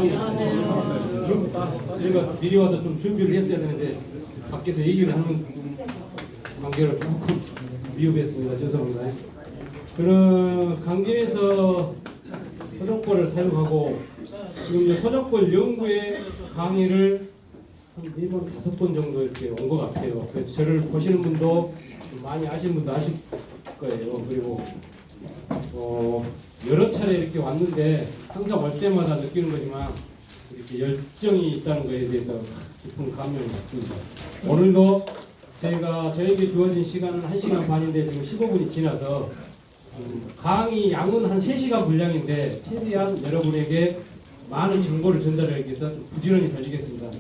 아니, 제가 미리 와서 좀 준비를 했어야 되는데 밖에서 얘기를 하는 관계로 조금 미흡했습니다. 죄송합니다. 그런 강진에서 토종벌을 사육하고 지금 토종벌 연구에 강의를 한 4번, 5번 정도 이렇게 온 것 같아요. 그래서 저를 보시는 분도 많이 아시는 분도 아실 거예요. 그리고 여러 차례 이렇게 왔는데 항상 올 때마다 느끼는 거지만 이렇게 열정이 있다는 것에 대해서 깊은 감명이 왔습니다. 오늘도 저에게 주어진 시간은 1시간 반인데 지금 15분이 지나서 강의 양은 한 3시간 분량인데 최대한 여러분에게 많은 정보를 전달하기 위해서 좀 부지런히 다지겠습니다.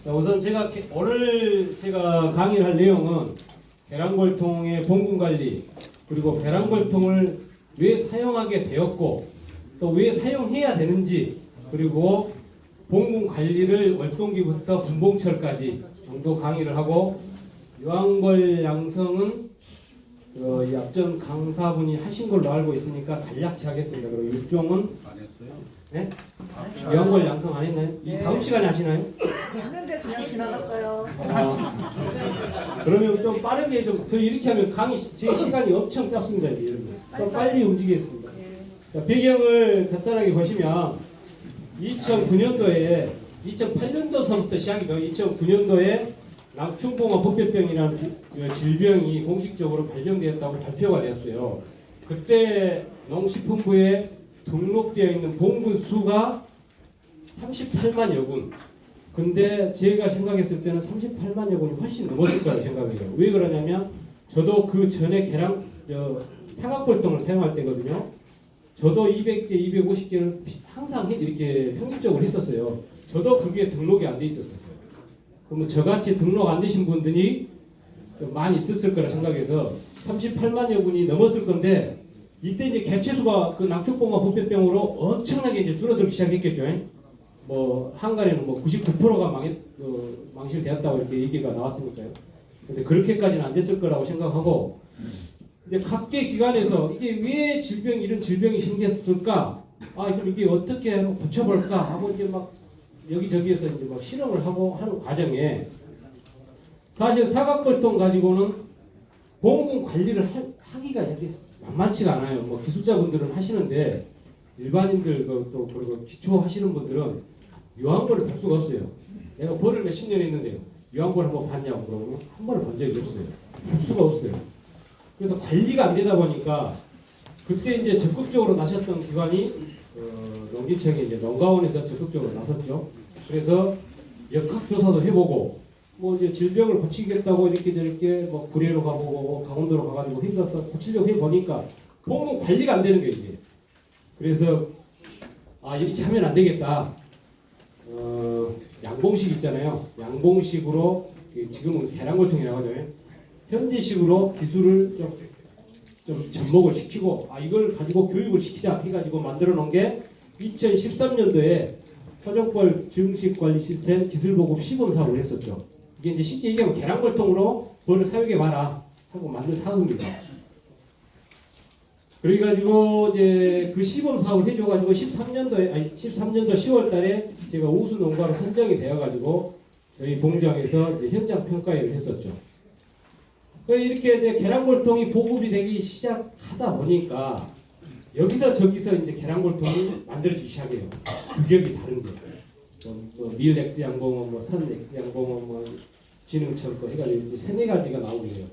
우선 오늘 제가 강의를 할 내용은 계란골통의 봉군 관리, 그리고 계란골통을 왜 사용하게 되었고 또 왜 사용해야 되는지, 그리고 봉군 관리를 월동기부터 분봉철까지 정도 강의를 하고, 유황벌 양성은 이 앞전 강사분이 하신 걸로 알고 있으니까 간략히 하겠습니다. 그리고 육종은 안 했어요? 네? 유황벌 양성 안 했나요? 이 다음 시간에 하시나요? 했는데 그냥 지나갔어요. 그러면 좀 빠르게 좀 이렇게 하면 강의 제 시간이 엄청 짧습니다. 좀 빨리 움직이겠습니다. 자, 배경을 간단하게 보시면 2009년도에 2008년도서부터 시작이죠. 2009년도에 낭충봉화 pop별병이라는 질병이 공식적으로 발견되었다고 발표가 되었어요. 그때 농식품부에 등록되어 있는 봉군 수가 38만여 군. 근데 제가 생각했을 때는 38만여 군이 훨씬 넘었을 거라고 생각해요. 왜 그러냐면 저도 그 전에 사각골동을 사용할 때거든요. 저도 200개, 250개를 항상 이렇게 평균적으로 했었어요. 저도 그게 등록이 안 돼 있었어요. 그러면 저같이 등록 안 되신 분들이 많이 있었을 거라 생각해서 38만여 군이 넘었을 건데, 이때 이제 개체수가 그 낭축봉화 pop별병으로 엄청나게 이제 줄어들기 시작했겠죠. 뭐 한간에는 뭐 99%가 망실되었다고 이렇게 얘기가 나왔으니까요. 근데 그렇게까지는 안 됐을 거라고 생각하고, 이제 각계 기관에서 이게 왜 이런 질병이 생겼을까? 좀 이게 어떻게 고쳐볼까 하고 이제 막 여기저기에서 이제 막 실험을 하고 하는 과정에, 사실 사각골동 가지고는 봉군 관리를 하기가 여기 만만치가 않아요. 뭐 기술자분들은 하시는데 일반인들 또 그리고 기초 하시는 분들은 유황벌을 볼 수가 없어요. 내가 벌을 몇십 년 했는데요, 유황벌 한번 봤냐고 그러면 한 번을 본 적이 없어요. 볼 수가 없어요. 그래서 관리가 안 되다 보니까 그때 이제 적극적으로 나섰던 기관이 농기청이 이제 농가원에서 적극적으로 나섰죠. 그래서 역학조사도 해보고 뭐 이제 질병을 고치겠다고 이렇게 저렇게 뭐 구례로 가보고 강원도로 가가지고 힘들어서 고치려고 해보니까 봉군 관리가 안 되는 거예요 이게. 그래서 이렇게 하면 안 되겠다. 양봉식 있잖아요. 양봉식으로 지금은 계란골통이라고 하잖아요. 현대식으로 기술을 좀 접목을 시키고 이걸 가지고 교육을 시키자 해가지고 만들어 놓은 게 2013년도에 토종벌 증식관리 시스템 기술보급 시범사업을 했었죠. 이게 이제 쉽게 얘기하면 계란골통으로 벌을 사육해 봐라 하고 만든 사업입니다. 그래가지고 이제 그 시범 사업을 해줘가지고 13년도 10월달에 제가 우수 농가로 선정이 되어가지고 저희 공장에서 이제 현장 평가회를 했었죠. 이렇게 이제 계란골통이 보급이 되기 시작하다 보니까 여기서 저기서 이제 계란골통이 만들어지기 시작해요. 규격이 다른 게. 밀 X 양봉은 선 X 양봉은 진흥철 거 해가지고 이제 3-4가지가 나오게 돼요.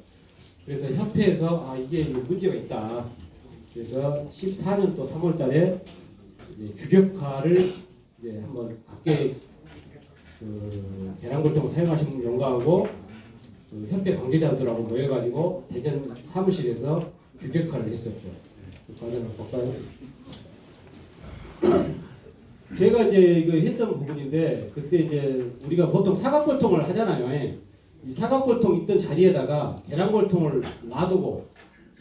그래서 협회에서 이게 문제가 있다. 그래서 14년도 3월달에 규격화를 이제 한번 각계 계란골통을 사용하시는 농가하고 협회 관계자들하고 모여가지고 대전 사무실에서 규격화를 했었죠. 그 과정을 볼까요? 제가 이제 이거 했던 부분인데, 그때 이제 우리가 보통 사각골통을 하잖아요. 이 사각골통 있던 자리에다가 계란골통을 놔두고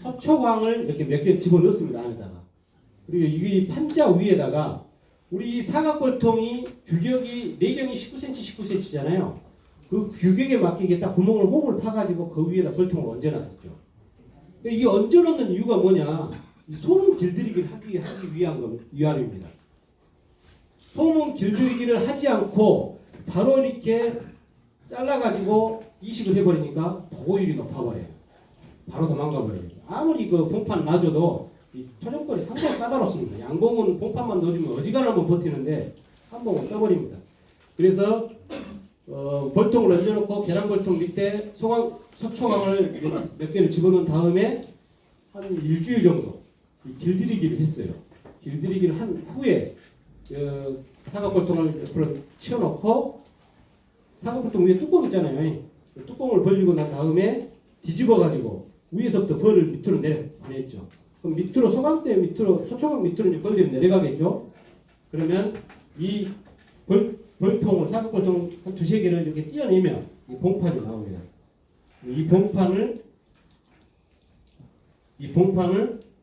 서초광을 이렇게 몇 개 집어넣습니다, 안에다가. 그리고 이 판자 위에다가 우리 이 사각골통이 규격이 내경이 19cm, 19cm잖아요. 그 규격에 맞게 딱 구멍을 홈을 파가지고 그 위에다 골통을 얹어놨었죠. 이게 얹어놓는 이유가 뭐냐? 이 소문 길들이기를 하기 위함입니다. 소문 길들이기를 하지 않고 바로 이렇게 잘라가지고 이식을 해버리니까 보고율이 높아버려요. 바로 도망가버려요. 아무리 그 봉판 놔줘도 이 토종벌이 상당히 까다롭습니다. 양봉은 봉판만 넣어주면 어지간하면 버티는데 한 봉은 떠버립니다. 그래서 벌통을 얹어놓고 계란벌통 밑에 소초광을 몇 개를 집어넣은 다음에 한 일주일 정도 길들이기를 했어요. 길들이기를 한 후에 사각벌통을 옆으로 치워놓고 사각벌통 위에 뚜껑 있잖아요. 그 뚜껑을 벌리고 난 다음에 뒤집어가지고 위에서부터 벌을 밑으로 보냈죠. 그럼 밑으로 소광대 밑으로 소초광 밑으로 이제 벌들이 내려가겠죠. 그러면 이 벌통을 사각벌통 한 두세 개를 이렇게 띄어내면 이 봉판이 나옵니다. 이 봉판을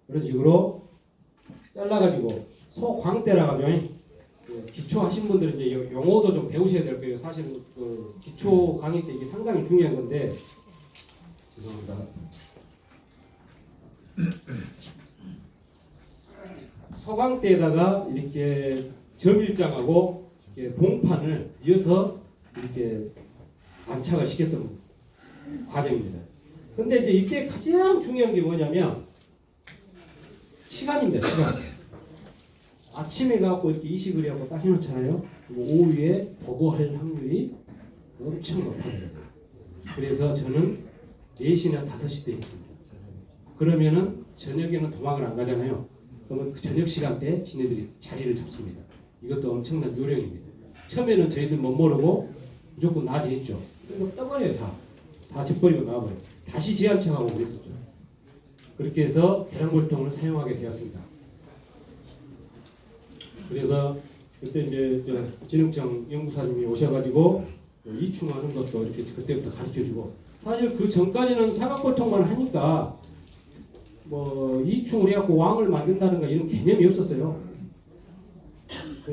이런 식으로 잘라가지고 소광대라고 하죠. 기초 하신 분들은 이제 용어도 좀 배우셔야 될 거예요. 사실은 그 기초 강의 때 이게 상당히 중요한 건데 죄송합니다. 소광대에다가 이렇게 점일장하고 이렇게 봉판을 이어서 이렇게 안착을 시켰던 과정입니다. 근데 이제 이때 가장 중요한 게 뭐냐면 시간입니다. 시간. 아침에 가고 이렇게 이식을 하고 딱 해놓잖아요. 오후에 보고할 확률이 엄청 높아요. 그래서 저는 4시나 5시 때 있습니다. 그러면은 저녁에는 도망을 안 가잖아요. 그러면 그 저녁 시간대에 지네들이 자리를 잡습니다. 이것도 엄청난 요령입니다. 처음에는 저희들 못 모르고 무조건 낮에 했죠. 그리고 떠버려요. 다 집버리고 나와버려요. 다시 재안착하고 그랬었죠. 그렇게 해서 계란골통을 사용하게 되었습니다. 그래서 그때 이제 진흥청 연구사님이 오셔가지고 이충하는 것도 이렇게 그때부터 가르쳐주고, 사실 그 전까지는 사각골통만 하니까 뭐 이충을 해갖고 왕을 만든다는가 이런 개념이 없었어요.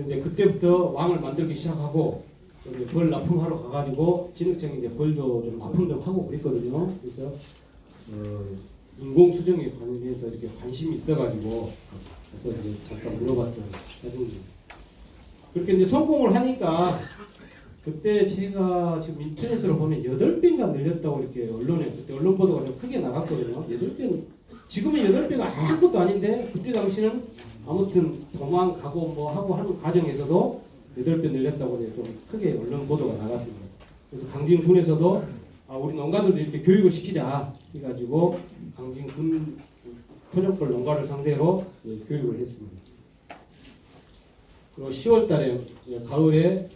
이제 그때부터 왕을 만들기 시작하고 이제 벌 납품하러 가가지고 진흥청에 이제 벌도 좀 납품 좀 하고 그랬거든요. 그래서 인공 수정에 관해서 이렇게 관심이 있어가지고 그래서 이제 잠깐 물어봤던 사진입니다. 그렇게 이제 성공을 하니까 그때 제가 지금 인터넷으로 보면 8배인가 늘렸다고 이렇게 언론에 그때 언론 보도가 좀 크게 나갔거든요. 8배, 지금은 8배가 아무것도 아닌데 그때 당시는 아무튼 도망가고 뭐 하고 하는 과정에서도 8배 늘렸다고 좀 크게 언론 보도가 나갔습니다. 그래서 강진군에서도 우리 농가들도 이렇게 교육을 시키자 해가지고 강진군 토종벌 농가를 상대로 교육을 했습니다. 그리고 10월달에 가을에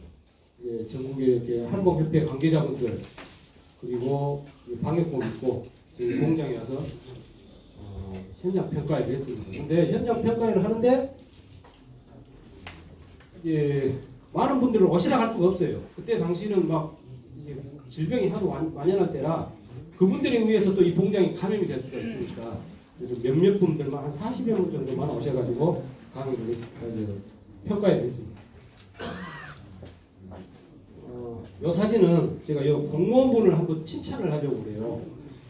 전국의 이렇게 한복협회 관계자분들 그리고 방역복 입고 저희 공장에 와서 현장 평가를 했습니다. 근데 현장 평가를 하는데 많은 분들을 오시라 할 수가 없어요. 그때 당시는 막 질병이 하도 만연할 때라 그분들에 의해서 또 이 공장이 감염이 될 수가 있으니까 그래서 몇몇 분들만 한 40여 분 정도만 오셔가지고 강의를 평가를 했습니다. 이 사진은 제가 이 공무원분을 한번 칭찬을 하려고 그래요.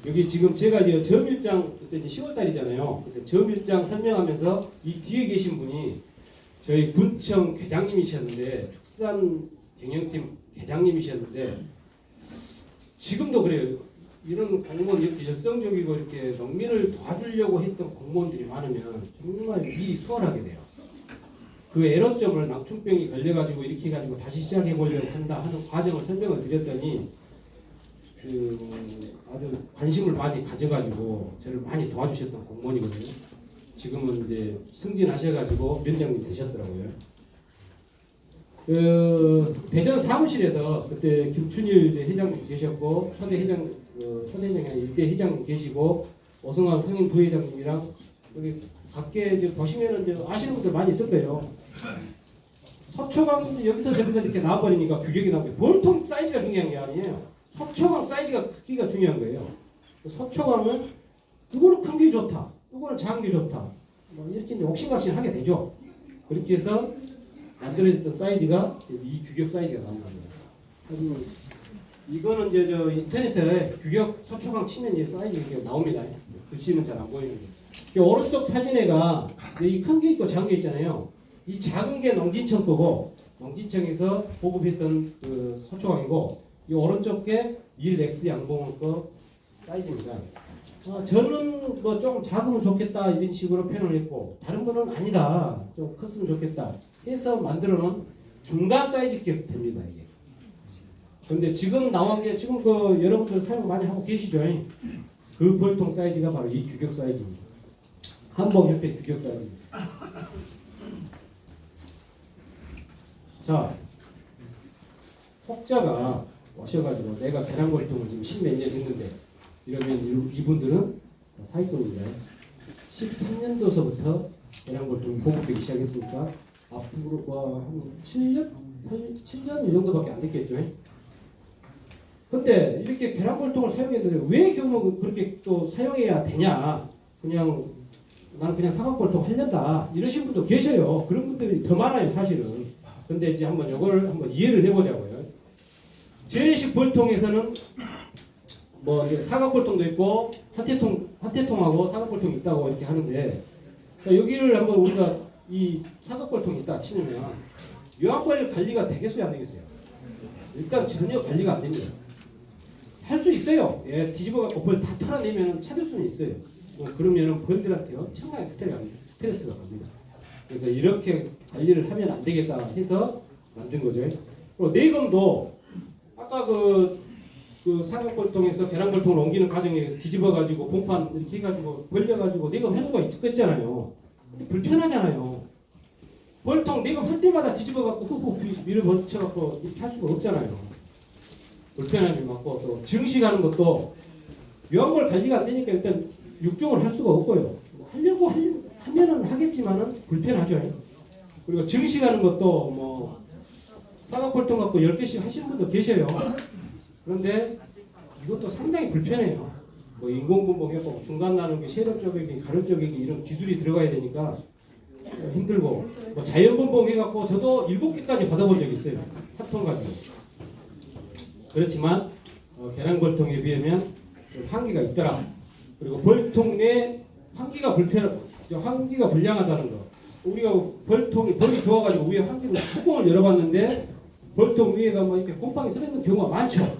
여기 지금 제가 이제 점일장 그때 이제 10월달이잖아요. 그때 점일장 설명하면서 이 뒤에 계신 분이 저희 군청 회장님이셨는데 축산 경영팀 회장님이셨는데 지금도 그래요. 이런 공무원 이렇게 열성적이고 이렇게 농민을 도와주려고 했던 공무원들이 많으면 정말 일이 수월하게 돼요. 그 애로점을 낭충병이 걸려가지고 이렇게 해가지고 다시 시작해보려고 한다 하는 과정을 설명을 드렸더니 아주 관심을 많이 가져가지고 저를 많이 도와주셨던 공무원이거든요. 지금은 이제 승진하셔가지고 면장님 되셨더라고요. 대전 사무실에서 그때 김춘일 회장님 계셨고 초대 회장이 일대 회장님 계시고 오승환 상임 부회장님이랑 여기 밖에 이제 보시면은 이제 아시는 분들 많이 있을 거예요. 서초강 여기서 저기서 이렇게 나와버리니까 규격이 나오고 볼통 사이즈가 중요한 게 아니에요. 서초강 사이즈가 크기가 중요한 거예요. 서초강은 이거는 큰 게 좋다, 이거는 작은 게 좋다, 뭐 이렇게 이제 옥신각신하게 되죠. 그렇게 해서 만들어졌던 사이즈가 이 규격 사이즈가 나온 겁니다. 이거는 이제 저 인터넷에 규격 서초강 치면 이제 사이즈 이렇게 나옵니다. 글씨는 잘 안 보이는데 이 오른쪽 사진에가 이 큰 게 있고 작은 게 있잖아요. 이 작은 게 농진청 거고 농진청에서 보급했던 그 소초광이고 이 오른쪽 게 밀렉스 양봉원 거 사이즈입니다. 저는 뭐 조금 작으면 좋겠다 이런 식으로 표현을 했고 다른 거는 아니다 좀 컸으면 좋겠다 해서 만들어 놓은 중간 사이즈 게 됩니다 이게. 근데 지금 나온 게 지금 그 여러분들 사용 많이 하고 계시죠? 그 벌통 사이즈가 바로 이 규격 사이즈입니다. 한봉협회 규격 사이즈입니다. 자, 혹자가 오셔가지고 내가 계란골통을 지금 십몇 년 했는데 이러면 이분들은 사기꾼입니다. 13년도서부터 계란골통이 보급되기 시작했으니까 앞으로 한 7년? 7년 이 정도밖에 안 됐겠죠. 근데 이렇게 계란골통을 사용했는데 왜 결국 그렇게 또 사용해야 되냐? 그냥 나는 그냥 사각골통 하려다 이러신 분도 계셔요. 그런 분들이 더 많아요, 사실은. 근데 이제 한번 이걸 한번 이해를 해보자고요. 재래식 볼통에서는 뭐 이제 사각볼통도 있고 한태통하고 사각볼통이 있다고 이렇게 하는데 자, 여기를 한번 우리가 이 사각볼통이 있다 치면 유압발 관리가 되겠어요, 안 되겠어요? 일단 전혀 관리가 안 됩니다. 할 수 있어요. 예, 뒤집어갖고 벌 다 털어내면 찾을 수는 있어요. 뭐 그러면은 벌들한테 엄청나게 스트레스가 갑니다. 그래서 이렇게 관리를 하면 안 되겠다 해서 만든 거죠. 그리고 내검도 아까 그 사각골통에서 계란골통을 옮기는 과정에 뒤집어가지고 봉판 이렇게 해가지고 벌려가지고 내검 할 수가 있겠잖아요. 근데 불편하잖아요. 벌통 내검 할 때마다 뒤집어갖고 훅훅 밀어붙여갖고 이렇게 할 수가 없잖아요. 불편함이 많고 또 증식하는 것도 유압물 관리가 안 되니까 일단 육종을 할 수가 없고요. 하려고 하면은 하겠지만은 불편하죠. 그리고 증식하는 것도 뭐 사각골통 갖고 10개씩 하시는 분도 계셔요. 그런데 이것도 상당히 불편해요. 뭐 인공분봉해고 중간 나누기, 세로 쪼개기, 가로 쪼개기 이런 기술이 들어가야 되니까 힘들고 뭐 자연분봉 해갖고 저도 7개까지 받아본 적이 있어요. 한 통 가지고. 그렇지만 계란골통에 비하면 좀 한계가 있더라. 그리고 벌통 내 환기가 불량하다는 거. 우리가 벌이 좋아가지고 위에 환기로 뚜껑을 열어봤는데 벌통 위에가 뭐 이렇게 곰팡이 서있는 경우가 많죠.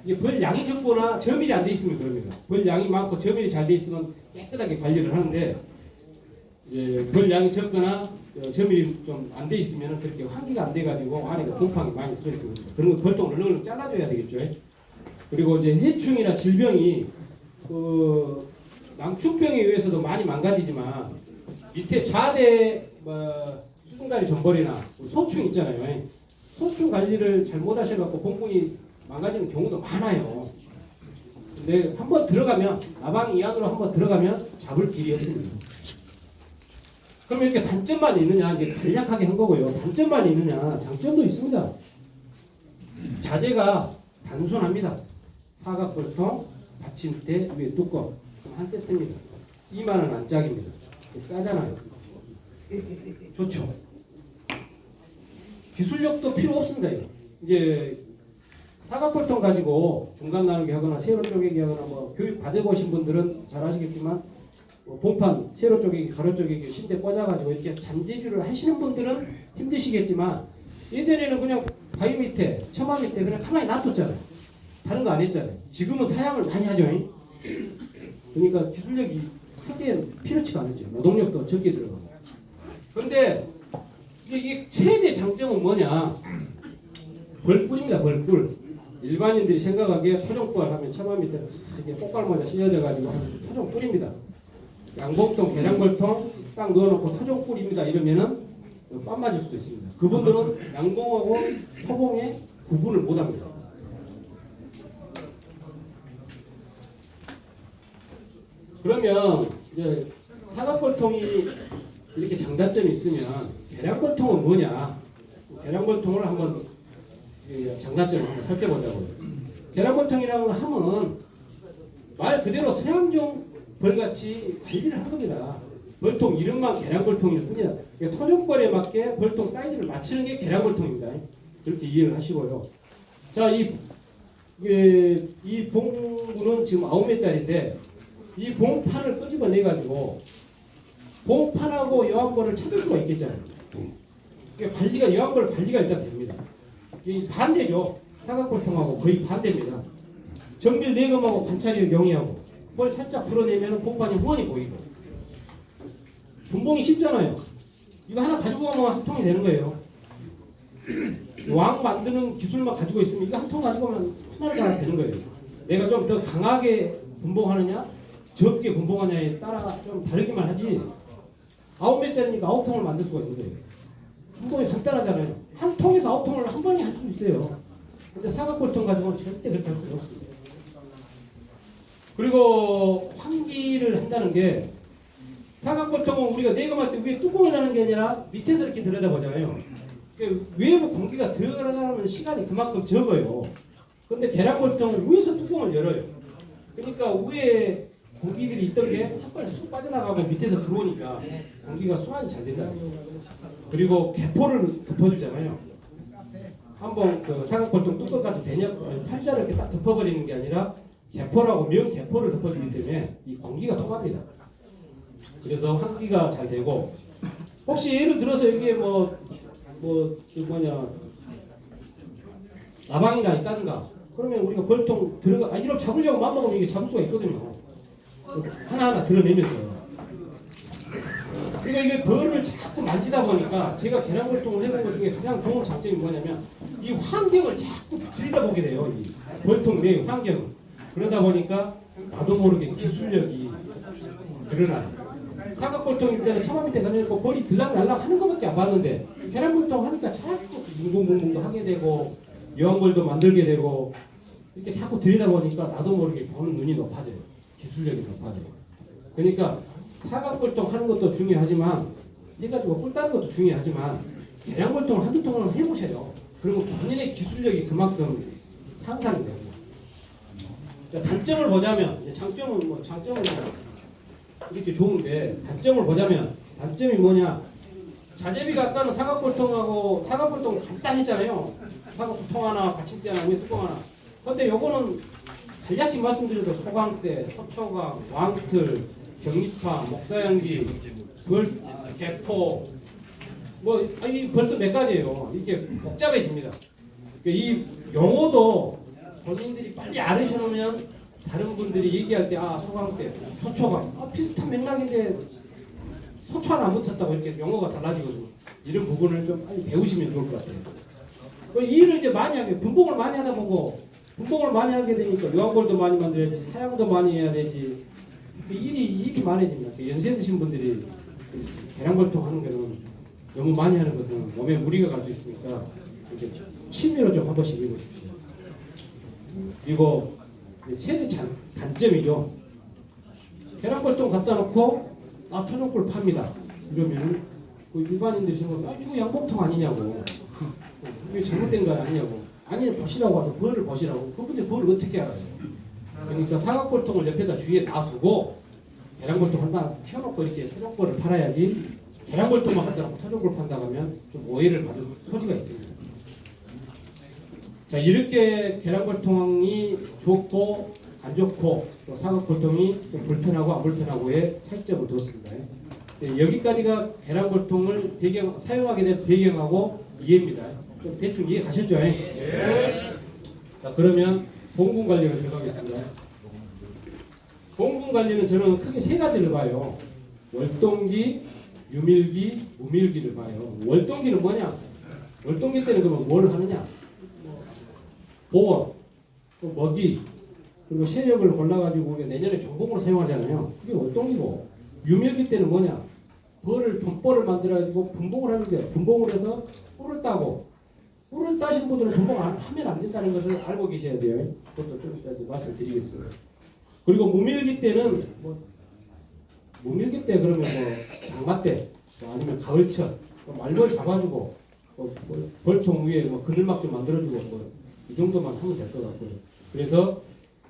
이게 벌 양이 적거나 저밀이 안 돼 있으면 그럽니다. 벌 양이 많고 저밀이 잘 돼 있으면 깨끗하게 관리를 하는데 벌 양이 적거나 저밀이 좀 안 돼 있으면 그렇게 환기가 안 돼가지고 안에 곰팡이 많이 서있는 겁니다. 그런 거 벌통을 얼른 잘라줘야 되겠죠. 그리고 이제 해충이나 질병이 낭충병에 의해서도 많이 망가지지만 밑에 좌대 수중다리 전벌이나 소충 있잖아요. 소충 관리를 잘못하셔갖고 봉분이 망가지는 경우도 많아요. 근데 한번 들어가면 나방 이 안으로 한번 들어가면 잡을 길이 없습니다. 그럼 이렇게 단점만 있느냐 이제 간략하게 한 거고요. 단점만 있느냐 장점도 있습니다. 자재가 단순합니다. 사각볼통, 받침대, 위에 뚜껑 한 세트입니다. 2만 원 안짝입니다. 싸잖아요. 좋죠. 기술력도 필요 없습니다. 이제 사각볼통 가지고 중간 나누기 하거나 세로 쪼개기 하거나 뭐 교육 받아보신 분들은 잘 아시겠지만 뭐 봉판 세로 쪼개기 가로 쪼개기 신대 꽂아가지고 이렇게 잔재주를 하시는 분들은 힘드시겠지만 예전에는 그냥 바위 밑에 처마 밑에 그냥 가만히 놔뒀잖아요. 다른 거 안 했잖아요. 지금은 사양을 많이 하죠. 그러니까 기술력이 크게 필요치가 않죠. 노동력도 적게 들어가고. 그런데 이게 최대 장점은 뭐냐? 벌꿀입니다. 벌꿀. 일반인들이 생각하기에 토종꿀 하면 처마 밑에 이렇게 꽃갈모자 씌워져가지고 토종꿀입니다. 양봉통, 계량벌통 딱 넣어놓고 토종꿀입니다. 이러면은 빰 맞을 수도 있습니다. 그분들은 양봉하고 토봉의 구분을 못합니다. 그러면 이제 사각골통이 이렇게 장단점이 있으면 계량골통은 뭐냐? 계량골통을 한번 장단점을 한번 살펴보자고요. 계량골통이라고 하면 말 그대로 서양종 벌같이 관리를 한 겁니다. 벌통 이름만 계량골통일 뿐이다. 토종벌에 맞게 벌통 사이즈를 맞추는 게 계량골통입니다. 그렇게 이해를 하시고요. 자, 이 봉구는 지금 9매짜리인데 이 봉판을 끄집어내 가지고 봉판하고 여왕벌을 찾을 수가 있겠잖아요. 그러니까 관리가 여왕벌 관리가 일단 됩니다. 이 반대죠. 사각골통하고 거의 반대입니다. 정밀 내검하고 관찰력 영위하고 뭘 살짝 불어내면 봉판이 훤히 보이고 분봉이 쉽잖아요. 이거 하나 가지고 가면 한 통이 되는 거예요. 왕 만드는 기술만 가지고 있으면 이거 한 통 가지고 가면 하나가 되는 거예요. 내가 좀 더 강하게 분봉하느냐 적게 분봉하냐에 따라 좀 다르기만 하지 9매짜리니까 9통을 만들 수가 있는 거예요. 분봉이 간단하잖아요. 한 통에서 9통을 한 번에 할 수 있어요. 근데 사각골통 가지고는 절대 그렇게 할 수가 없습니다. 그리고 환기를 한다는 게 사각골통은 우리가 내검할 때 위에 뚜껑을 여는 게 아니라 밑에서 이렇게 들여다보잖아요. 그러니까 외부 공기가 들어가는 시간이 그만큼 적어요. 근데 계량골통은 위에서 뚜껑을 열어요. 그러니까 위에 공기들이 있던 게 한 번에 쑥 빠져나가고 밑에서 들어오니까 공기가 순환이 잘 된다. 그리고 개포를 덮어주잖아요. 한번 그 사각골통 뚜껑까지 판자를 이렇게 딱 덮어버리는 게 아니라 개포라고 면 개포를 덮어주기 때문에 이 공기가 통합니다. 그래서 환기가 잘 되고 혹시 예를 들어서 여기에 나방이나 있다든가 그러면 우리가 벌통 들어가 이걸 잡으려고 맘먹으면 이게 잡을 수가 있거든요. 하나하나 드러내면서 그러니까 이게 벌을 자꾸 만지다 보니까 제가 계량벌통을 해본 것 중에 가장 좋은 장점이 뭐냐면 이 환경을 자꾸 들여다보게 돼요. 이 벌통 내 환경을 그러다 보니까 나도 모르게 기술력이 드러나요. 사각골통일 때는 차마 밑에 가려고 벌이 들락날락 하는 것밖에 안 봤는데 계량골통 하니까 자꾸 뭉뭉뭉뭉도 하게 되고 여왕벌도 만들게 되고 이렇게 자꾸 들여다보니까 나도 모르게 보는 눈이 높아져요. 기술력이 높아져요. 그러니까 사각골통 하는 것도 중요하지만 해가지고 꿀 따는 것도 중요하지만 계량골통을 한두 통을 해보셔요. 그리고 본인의 기술력이 그만큼 향상이 됩니다. 단점을 보자면 장점은 장점은 이렇게 좋은데 단점을 보자면 단점이 뭐냐? 자재비가 아까는 사각골통하고 사각골통 간단했잖아요. 사각골통 하나, 받침대 하나, 위에 뚜껑 하나. 근데 요거는 간략히 말씀드려도 소강대, 소초강, 왕틀, 경리파, 목사연기, 개포 이 벌써 몇 가지예요. 이렇게 복잡해집니다. 이 용어도 본인들이 빨리 알으셔놓으면 다른 분들이 얘기할 때 소강대, 소초강 비슷한 맥락인데 소초 하나 안 붙었다고 이렇게 용어가 달라지거든요. 이런 부분을 좀 빨리 배우시면 좋을 것 같아요. 이 일을 이제 많이 하게 분봉을 많이 하다 보고 분봉을 많이 하게 되니까 여왕벌도 많이 만들어야지 사양도 많이 해야 되지 일이 많아집니다. 연세 드신 분들이 계량골통 하는 거는 너무 많이 하는 것은 몸에 무리가 갈 수 있으니까 이렇게 취미로 좀 한 번씩 해보십시오. 그리고 최대 단점이죠. 계량골통 갖다 놓고 토종꿀 팝니다. 이러면 그 일반인들이 생각하면 이거 양봉통 아니냐고 이게 잘못된 거 아니냐고 아니 보시라고 와서 벌을 보시라고 그분들 벌을 어떻게 알아요? 그러니까 사각골통을 옆에다 주위에 놔두고 계량골통 하나 펴놓고 이렇게 토종꿀을 팔아야지 계량골통만 갖다 놓고 토종꿀 판다고 하면 좀 오해를 받을 소지가 있습니다. 자 이렇게 계량골통이 좋고 안 좋고 또 사각골통이 좀 불편하고 안 불편하고의 차이점을 뒀습니다. 네, 여기까지가 계량골통을 사용하게 된 배경하고 이해입니다. 좀 대충 이해 가셨죠? 네. 자 그러면 봉군 관리를 들어가겠습니다. 봉군 관리는 저는 크게 세 가지를 봐요. 월동기, 유밀기, 무밀기를 봐요. 월동기는 뭐냐? 월동기 때는 그러면 뭘 하느냐? 보원, 또 먹이, 그리고 세력을 골라가지고 내년에 정복으로 사용하잖아요. 그게 월동기고 유밀기 때는 뭐냐? 분벌을 만들어가지고 분봉을 하는데 분봉을 해서 꿀을 따고 꿀을 따신 분들은 분봉 하면 안 된다는 것을 알고 계셔야 돼요. 그것도 좀 이따 말씀드리겠습니다. 그리고 무밀기 때는 무밀기 때 그러면 장마 때 아니면 가을철 말벌 잡아주고 벌통 위에 그늘막 좀 만들어주고 이 정도만 하면 될 것 같고요. 그래서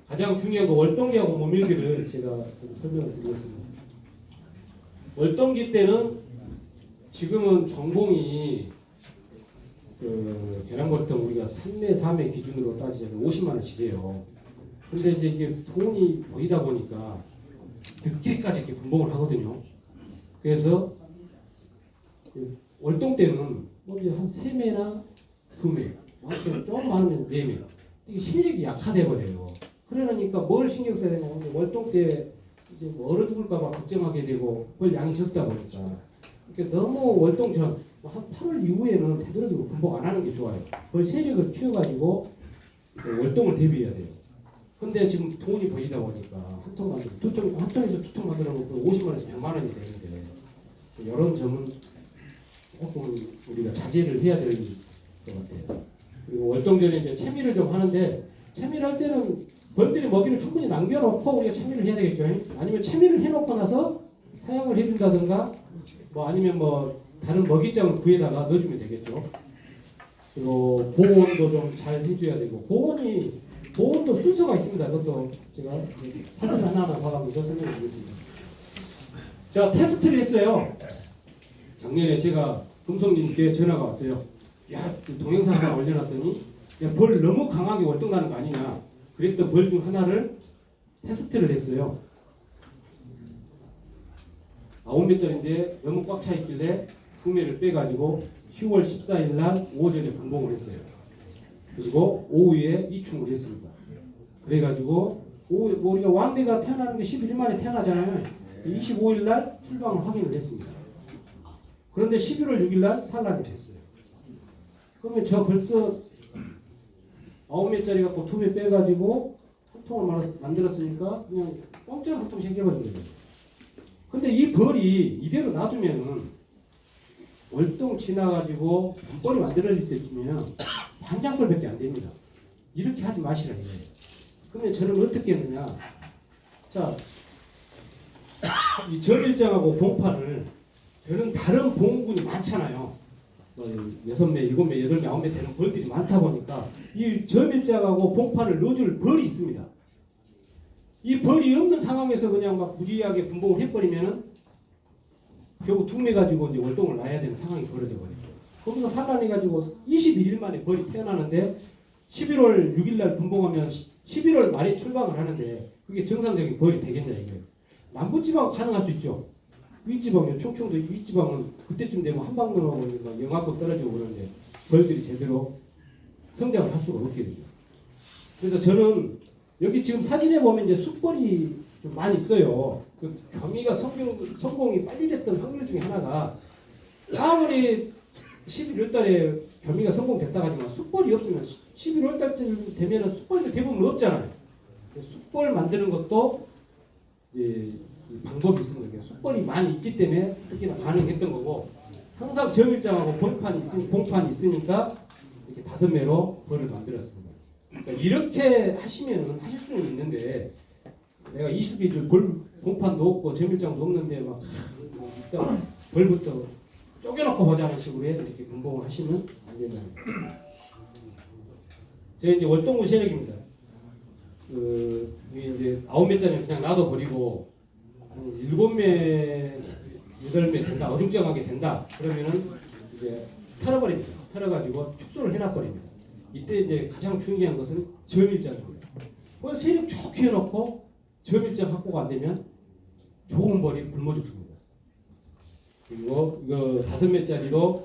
가장 중요한 거 월동기하고 무밀기를 제가 좀 설명을 드리겠습니다. 월동기 때는 지금은 정봉이 계량골통 우리가 3매, 4매 기준으로 따지자면 50만 원씩이에요. 근데 이제 이게 돈이 보이다 보니까 늦게까지 이렇게 분봉을 하거든요. 그래서 그 월동 때는 뭐 이제 한 3매나 2매, 좀 많으면 4매. 이게 시력이 약화돼 버려요. 그러니까 뭘 신경 써야 되냐면 월동 때 이제 뭐 얼어 죽을까봐 걱정하게 되고 벌 양이 적다 보니까 그러니까 너무 월동 전 한 8월 이후에는 되도록이면 분복 안 하는 게 좋아요. 벌 세력을 키워가지고 월동을 대비해야 돼요. 근데 지금 돈이 보이다 보니까 한 통 만들, 한 통에서 2통 만들어놓고 50만 원에서 100만 원이 되는데 이런 점은 조금 우리가 자제를 해야 될 것 같아요. 그리고 월동 전에 이제 채미를 좀 하는데 채미를 할 때는 벌들이 먹이를 충분히 남겨놓고 우리가 채미를 해야 되겠죠. 아니면 채미를 해놓고 나서 사용을 해준다든가 뭐 아니면 뭐 다른 먹이장을 구해다가 넣어주면 되겠죠. 그리고 보온도 좀 잘 해줘야 되고 보온도 순서가 있습니다. 그것도 제가 사진 하나하나 봐가면서 설명드리겠습니다. 자, 테스트를 했어요. 작년에 제가 금성님께 전화가 왔어요. 야, 동영상 하나 올려놨더니 야, 벌 너무 강하게 월동나는 거 아니냐. 그랬던 벌 중 하나를 테스트를 했어요. 9매짜리인데 너무 꽉 차 있길래 2매를 빼가지고 10월 14일 날 오전에 분봉을 했어요. 그리고 오후에 이충을 했습니다. 그래가지고 우리가 왕대가 태어나는 게 11일 만에 태어나잖아요. 25일 날 출방을 확인을 했습니다. 그런데 11월 6일 날 산란이 됐어요. 그러면 저 벌써 9매짜리 갖고 2매 빼가지고 한 통을 만들었으니까 그냥 공짜로 한 통씩 해버린 거예요. 근데 이 벌이 이대로 놔두면은 월동 지나가지고 벌이 만들어질 때쯤이면 반장벌밖에 안 됩니다. 이렇게 하지 마시라 이거예요. 그러면 저는 어떻게 했느냐? 자, 이 점일장하고 봉판을 저는 다른 봉군이 많잖아요. 뭐 6매, 7매, 8매, 9매 되는 벌들이 많다 보니까 이 점일장하고 봉판을 넣어줄 벌이 있습니다. 이 벌이 없는 상황에서 그냥 막 무리하게 분봉을 해버리면은 결국 2매 가지고 이제 월동을 놔야 되는 상황이 벌어져 버리죠. 거기서 산란해가지고 21일 만에 벌이 태어나는데 11월 6일 날 분봉하면 11월 말에 출방을 하는데 그게 정상적인 벌이 되겠냐 이거예요. 남부지방은 가능할 수 있죠. 윗지방은 충청도 윗지방은 그때쯤 되면 한방면하고 영하권 떨어지고 그러는데 벌들이 제대로 성장을 할 수가 없게 되죠. 그래서 저는 여기 지금 사진에 보면 이제 숯벌이 좀 많이 있어요. 그 겸이가 성공이 빨리 됐던 확률 중에 하나가 아무리 11월 달에 겸이가 성공됐다 하지만 숯벌이 없으면 11월 달쯤 되면은 숯벌이 대부분 없잖아요. 숯벌 만드는 것도 이제 방법이 있습니다. 숯벌이 많이 있기 때문에 특히나 가능했던 거고 항상 점일장하고 봉판이 있으니까 이렇게 5매로 벌을 만들었습니다. 그러니까 이렇게 하시면 하실 수는 있는데 내가 이슈기줄 봉판도 없고 점일장도 없는데 막 일단 벌부터 쪼개놓고 보자는 식으로 이렇게 분봉을 하시면 안 된다. 제가 이제 월동구 세력입니다. 이제 9매짜리는 그냥 놔둬버리고 7매, 8매 된다, 어중쩡하게 된다. 그러면은 이제 털어버립니다. 털어가지고 축소를 해놔버립니다. 이때 이제 가장 중요한 것은 점일장입니다. 그래서 세력 좋게 해놓고 점일장 확보가 안 되면 좋은 벌이 굶어 죽습니다. 그리고 이거 5매짜리도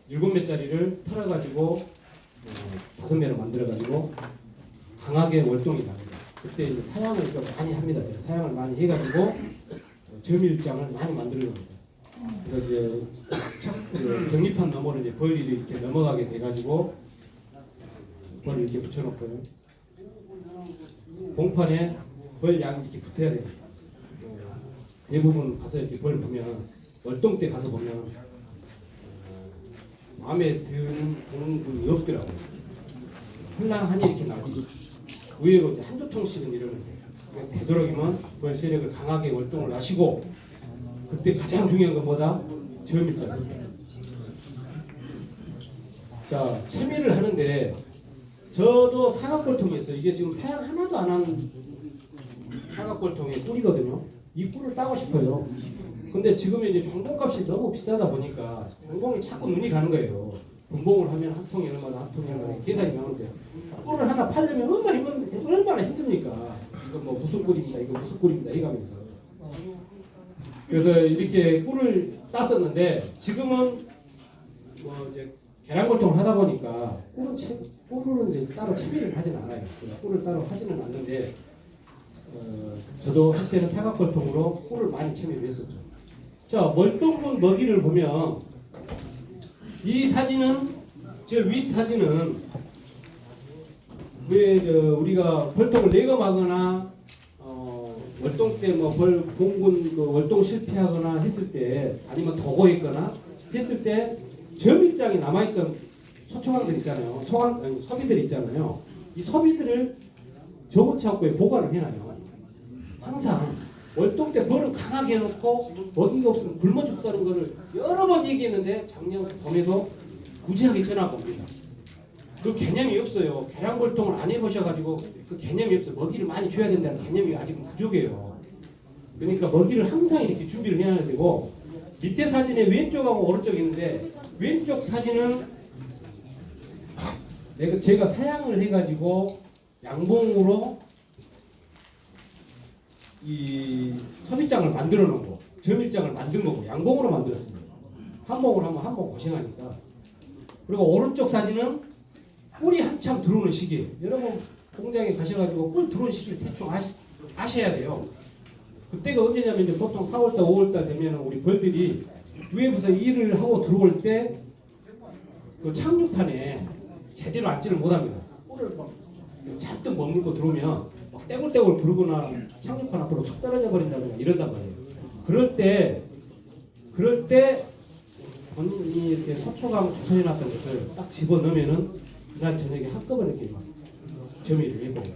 7매짜리를 털어가지고 5매로 만들어가지고 강하게 월동이 납니다. 그때 이제 사양을 좀 많이 합니다. 제가 사양을 많이 해가지고 점일장을 많이 만들어 놉니다. 그래서 이제 경립판 너머로 이제 벌이 이렇게 넘어가게 돼가지고 벌을 이렇게 붙여놓고요. 봉판에 벌 양이 이렇게 붙어야 됩니다. 대부분 가서 이렇게 벌 보면 월동 때 가서 보면 마음에 드는 공군이 없더라고요. 헐랑하니 이렇게 나오지. 의외로 이제 한두 통씩은 이러면 돼요. 되도록이면 벌 세력을 강하게 월동을 하시고 그때 가장 중요한 건 뭐다? 점일장. 자, 채미를 하는데 저도 사각골통이었어요. 이게 지금 사양 하나도 안 한 사각골통의 꿀이거든요. 이 꿀을 따고 싶어요. 근데 지금 이제 전공값이 너무 비싸다 보니까 전공이 자꾸 눈이 가는 거예요. 분봉을 하면 한 통에 얼마나 한 통에 얼마나 계산이 나오는데 꿀을 하나 팔려면 얼마나 힘듭니까? 이거 뭐 무슨 꿀입니다. 이거 무슨 꿀입니다. 이거 하면서 그래서 이렇게 꿀을 땄었는데 지금은 뭐 이제 계량골통을 하다 보니까 꿀은 이제 따로 채비를 하진 않아요. 꿀을 따로 하지는 않는데 저도 한때는 사각골통으로 꿀을 많이 채비를 했었죠. 자, 멀동군 먹이를 보면 이 사진은 제일 위 사진은 왜 우리가 벌통을 내검하거나 월동 때 뭐 공군 월동 실패하거나 했을 때 아니면 도고했거나 했을 때 저밀장이 남아있던 소초강들 있잖아요. 서비들 있잖아요. 이 서비들을 저고창고에 보관을 해놔요. 항상 월동 때 벌을 강하게 해놓고 먹이가 없으면 굶어 죽다는 거를 여러 번 얘기했는데 작년 봄에도 무지하게 전화가 옵니다. 그 개념이 없어요. 계량골통을 안 해보셔가지고 그 개념이 없어요. 먹이를 많이 줘야 된다는 개념이 아직은 부족해요. 그러니까 먹이를 항상 이렇게 준비를 해야 되고 밑에 사진에 왼쪽하고 오른쪽이 있는데 왼쪽 사진은 제가 사양을 해가지고 양봉으로 이 섭입장을 만들어 놓은 거, 저밀장을 만든 거고 양봉으로 만들었습니다. 한봉으로 하면 한봉 고생하니까. 그리고 오른쪽 사진은 꿀이 한참 들어오는 시기예요. 여러분 공장에 가셔가지고 꿀 들어오는 시기를 대충 아셔야 돼요. 그때가 언제냐면 이제 보통 4월달, 5월달 되면 우리 벌들이 위에서 일을 하고 들어올 때 그 착륙판에 제대로 앉지를 못합니다. 꿀을 막 잔뜩 머물고 들어오면 막 떼굴떼굴 부르거나 착륙판 앞으로 툭 떨어져 버린다거나 이런단 말이에요. 그럴 때 본인이 이렇게 소초강 조성해놨던 것을 딱 집어넣으면은 그날 저녁에 한꺼번에 이렇게 막 점유를 해보고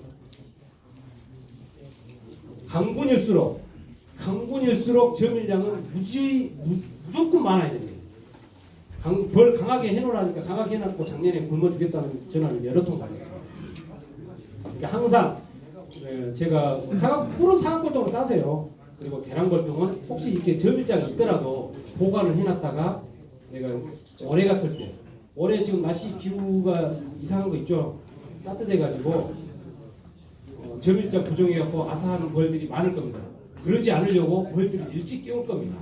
강군일수록 점유량은 무조건 많아야 됩니다. 벌 강하게 해놓으라니까 강하게 해놨고 작년에 굶어 죽겠다는 전화를 여러 통 받았습니다. 그러니까 항상 제가 꿀은 사각골통으로 따세요. 그리고 계량골통은 혹시 이렇게 점유장이 있더라도 보관을 해놨다가 내가 올해 같을 때 올해 지금 날씨 기후가 이상한 거 있죠. 따뜻해가지고 점유장 부족해갖고 아사하는 벌들이 많을 겁니다. 그러지 않으려고 벌들을 일찍 깨울 겁니다.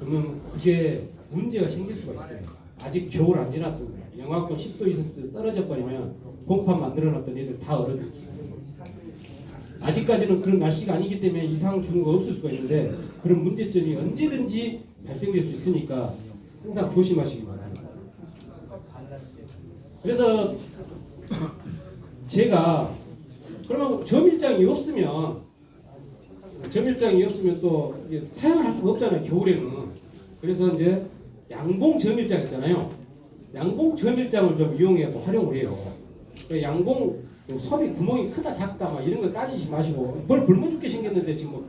그러면 그게 문제가 생길 수가 있어요. 아직 겨울 안 지났습니다. 영하권 10도 이상 떨어져 버리면 봉판 만들어놨던 애들 다 얼어들어요. 아직까지는 그런 날씨가 아니기 때문에 이상 주는 거 없을 수가 있는데 그런 문제점이 언제든지 발생될 수 있으니까 항상 조심하시기 바랍니다. 그래서 제가 그러면 점일장이 없으면 또 사용을 할 수가 없잖아요. 겨울에는. 그래서 이제 양봉 점일장 있잖아요. 양봉 점일장을 좀 이용해서 활용을 해요. 양봉 섭이 구멍이 크다 작다 막 이런 거 따지지 마시고 벌 굶어 죽게 생겼는데 지금 뭐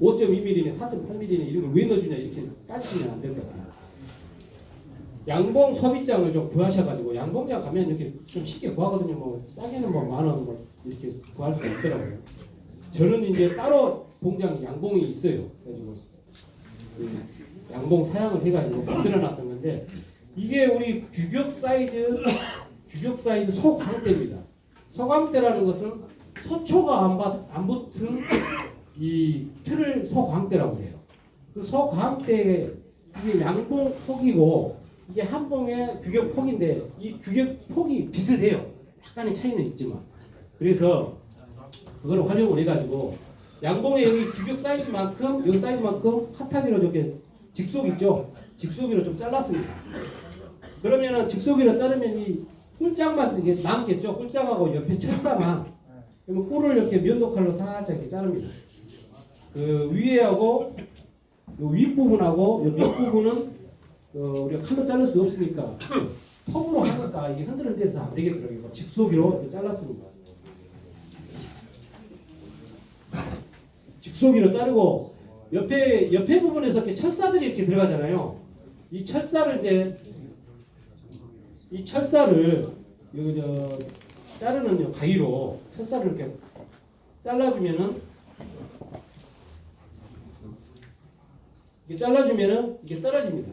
5.2mm네 4.8mm네 이런 걸 왜 넣어주냐 이렇게 따지시면 안 될 것 같아요. 양봉 섭입장을 좀 구하셔가지고 양봉장 가면 이렇게 좀 쉽게 구하거든요. 뭐 싸게는 뭐 10,000원 뭐 이렇게 구할 수 있더라고요. 저는 이제 따로 봉장 양봉이 있어요. 그래가지고 양봉 사양을 해가지고 만들어놨던 건데 이게 우리 규격 사이즈 소광대입니다. 소광대라는 것은 소초가 안 붙은 이 틀을 소광대라고 해요. 그 소광대 이게 양봉 폭이고 이게 한봉의 규격 폭인데 이 규격 폭이 비슷해요. 약간의 차이는 있지만 그래서 그걸 활용을 해가지고 양봉의 여기 규격 사이즈만큼 여기 사이즈만큼 핫하기로 이렇게 직속 있죠. 직속으로 좀 잘랐습니다. 그러면은 직속으로 자르면 이 꿀장만 이게 남겠죠. 꿀장하고 옆에 철사만. 그러면 꿀을 이렇게 면도칼로 살짝 이렇게 자릅니다. 그 위에하고 요 윗부분하고 요 밑부분은 우리가 칼로 자를 수 없으니까 톱으로 하니까 이게 흔들흔들해서 안 되겠더라고요. 직속으로 이렇게 잘랐습니다. 직속으로 자르고 옆에 부분에서 이렇게 철사들이 이렇게 들어가잖아요. 이 철사를 여기 자르는 가위로 철사를 이렇게 잘라주면은 이게 떨어집니다.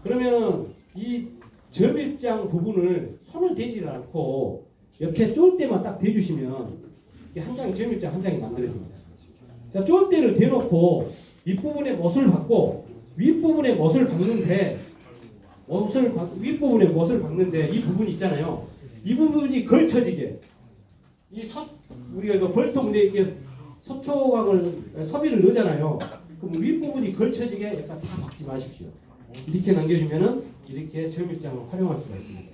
그러면은 이 점일장 부분을 손을 대지 않고 옆에 쫄 때만 딱 대주시면 이게 한 장이 점일장 한 장이 만들어집니다. 자, 쫄대를 대놓고 윗부분에 못을 박고 윗부분에 못을 박는데 윗부분에 못을 박는데 이 부분 있잖아요. 이 부분이 걸쳐지게 우리가 이거 벌통 내 이렇게 소초각을 서비를 넣잖아요. 그럼 윗부분이 걸쳐지게 약간 다 박지 마십시오. 이렇게 남겨주면은 이렇게 점일장을 활용할 수가 있습니다.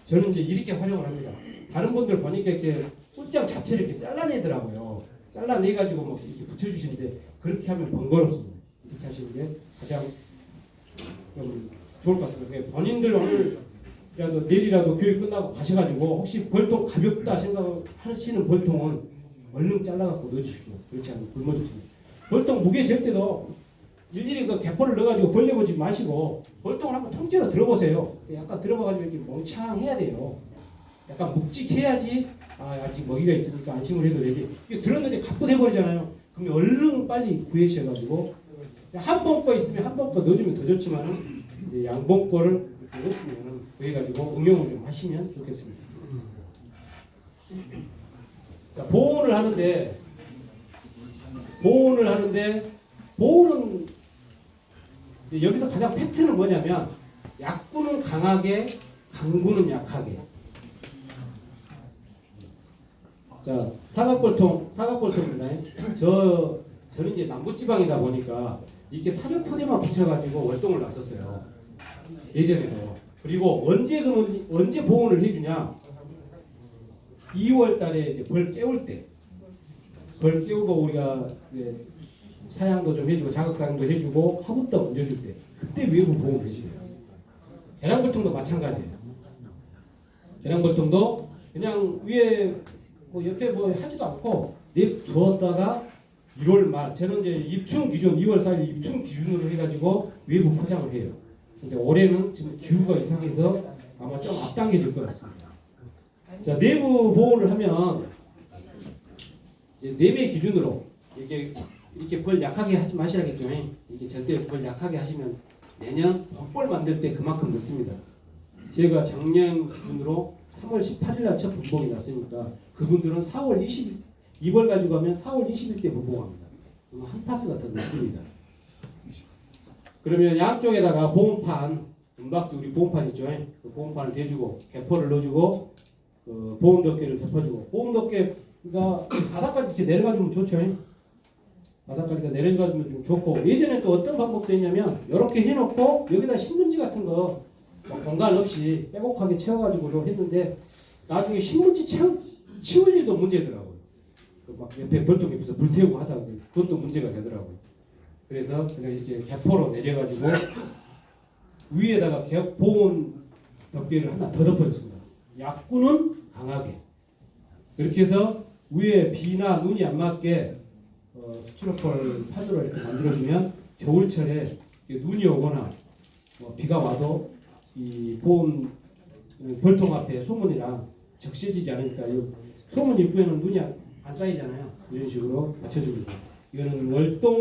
저는 이제 이렇게 활용을 합니다. 다른 분들 보니까 이렇게 꿀장 자체를 이렇게 잘라내더라고요. 잘라내가지고 뭐 이렇게 붙여주시는데 그렇게 하면 번거롭습니다. 이렇게 하시는 게 가장 좀 좋을 것 같습니다. 본인들 오늘이라도 내일이라도 교육 끝나고 가셔가지고 혹시 벌통 가볍다 생각하시는 벌통은 얼른 잘라갖고 넣어주십시오. 그렇지 않으면 굶어 죽습니다. 벌통 무게 잴 때도 일일이 그 개포를 넣어가지고 벌려보지 마시고 벌통을 한번 통째로 들어보세요. 약간 들어봐가지고 이렇게 멍창해야 돼요. 약간 묵직해야지 아직 먹이가 있으니까 안심을 해도 되지. 이게 들었는데 갖고 돼버리잖아요. 그럼 얼른 빨리 구해셔가지고 한 번 거 있으면 한 번 거 넣어주면 더 좋지만은 이제 양봉 거를 이렇게 없으면 구해가지고 응용을 좀 하시면 좋겠습니다. 자, 보온을 하는데 보온은 여기서 가장 팩트는 뭐냐면 약구는 강하게, 강구는 약하게. 자, 사각골통입니다. 저는 이제 남부지방이다 보니까 이렇게 사료포대만 붙여가지고 월동을 놨었어요. 예전에도. 그리고 언제 보온을 해주냐? 2월달에 이제 벌 깨울 때, 벌 깨우고 우리가 사양도 좀 해주고 자극사양도 해주고 화분도 얹어줄 때, 그때 외부 보온을 해주세요. 계량벌통도 마찬가지예요. 계량벌통도 그냥 위에 뭐 옆에 뭐 하지도 않고 냅두었다가 1월 말, 저는 이제 입춘 기준 2월 4일 입춘 기준으로 해가지고 외부 포장을 해요. 이제 올해는 지금 기후가 이상해서 아마 좀 앞당겨질 것 같습니다. 자, 내부 보온을 하면 이제 내매 기준으로 이렇게 벌 약하게 하지 마시라겠죠. 이게 절대 벌 약하게 하시면 내년 봄벌 만들 때 그만큼 넣습니다. 제가 작년 기준으로 3월 18일 날 첫 분봉이 났으니까 그분들은 4월 20일 이벌 가지고 가면 4월 20일 때 분봉합니다. 그럼 한 파스가 더 넣습니다. 그러면 양쪽에다가 보온판, 은박지 우리 보온판 있죠. 그 보온판을 대주고 개포를 넣어주고 그 보온 덮개를 덮어주고 보온 덮개가 바닥까지 이렇게 내려가주면 좋죠. 바닥까지 내려가주면 좀 좋고 예전에 또 어떤 방법도 있냐면 이렇게 해놓고 여기다 신문지 같은 거 공간 없이 빼곡하게 채워가지고 했는데 나중에 신문지 치울 일도 문제더라고요. 막 옆에 벌통 옆에서 불 태우고 하다가 그것도 문제가 되더라고요. 그래서 그냥 이렇게 개포로 내려가지고 위에다가 보온 덮개를 하나 더 덮어줬습니다. 약구는 강하게. 그렇게 해서 위에 비나 눈이 안 맞게 스티로폴 파도를 이렇게 만들어주면 겨울철에 눈이 오거나 비가 와도 이 보온 벌통 앞에 소문이랑 적셔지지 않으니까 이 소문 입구에는 눈이 안 쌓이잖아요. 이런 식으로 맞춰줍니다. 이거는 월동